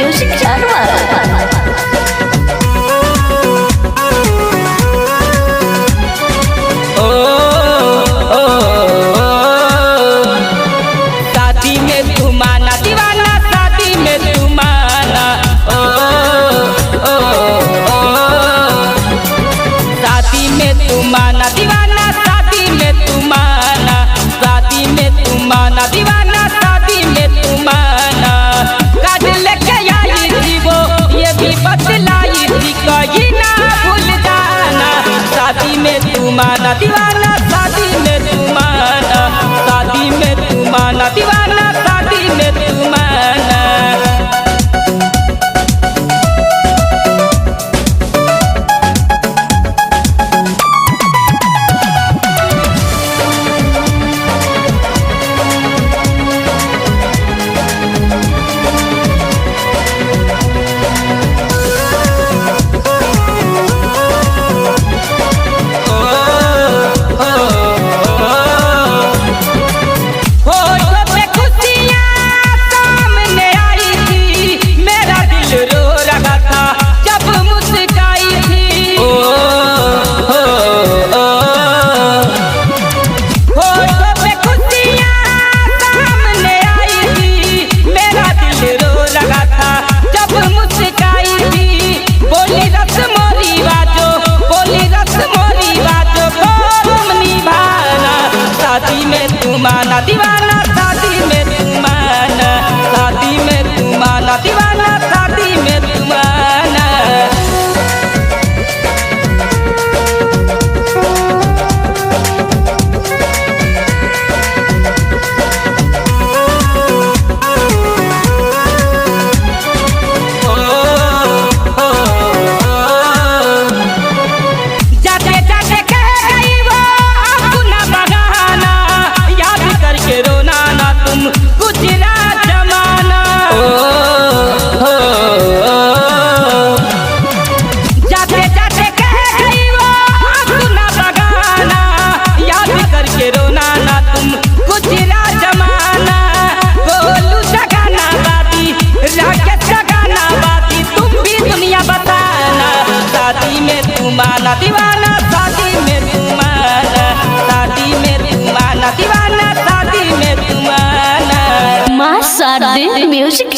Music शादी में तुमाना दीवाना, शादी में तुमाना शादी में तुमाना दीवाना, शादी में तुमाना, शादी में तुमाना दीवाना, शादी में तुमाना। कार्ड लेके आई थी वो, ये भी बतलाई थी कहीं ना भूल जाना। शादी में तुमाना दीवाना, शादी में तुमाना, शादी में तुमाना दीवाना, शादी में तुमाना। तुमाना दीवाना, शादी में तुमाना, शादी में तुमाना दीवाना, शादी में तुमाना। तुमाना दीवाना, शादी में तुमाना, शादी में तुमाना दीवाना, शादी में तुमाना। म्यूजिक